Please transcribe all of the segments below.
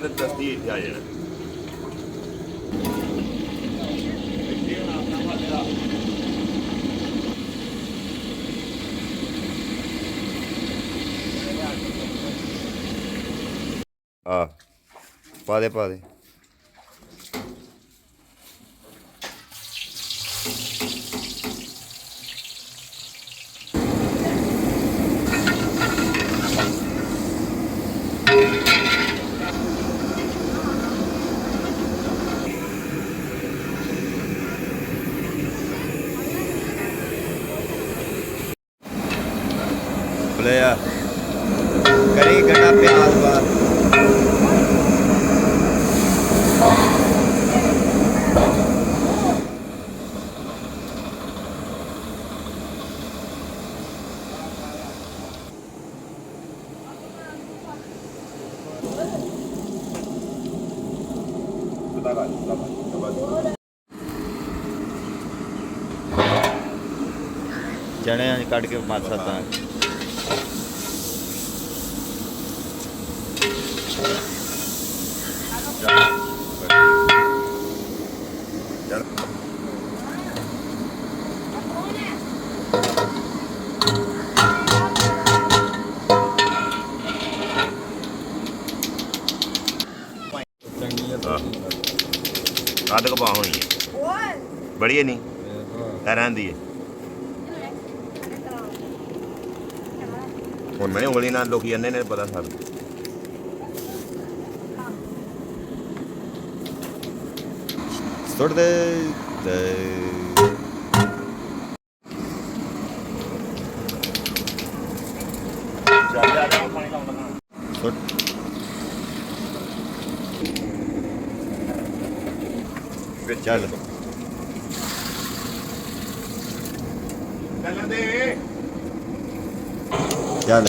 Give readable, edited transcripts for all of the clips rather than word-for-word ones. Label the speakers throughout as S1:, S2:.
S1: ਤੇ ਦਸਤੀ ਇੱਥੇ ਆ ਜਾਣਾ। ਆ ਪਾ ਦੇ ਪਾ ਦੇ। बोले करी गड्ढा प्याज बार चने कट के मार सकता है। ਅੱਧ ਕਪਾਹ ਹੋਣੀ ਹੈ ਬੜੀ ਨਹੀਂ ਇਹ ਰਹਿੰਦੀ ਹੈ। ਹੁਣ ਮੈਂ ਉਂਗਲੀ ਨਾਲ ਲੋਕੀ ਅੰਨੇ ਨੇ ਪਤਾ ਸਰ ਸੁੱਟ ਦੇ ਚੱਲ ਚੱਲ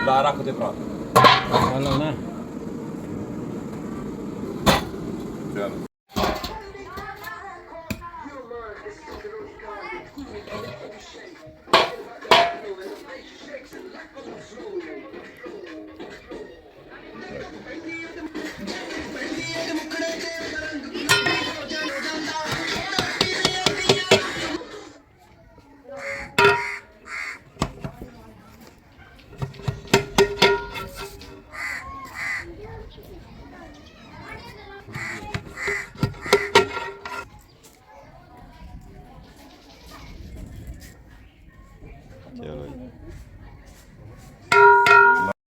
S1: ਲਾ ਰੱਖ ਦੇ ਭਰਾ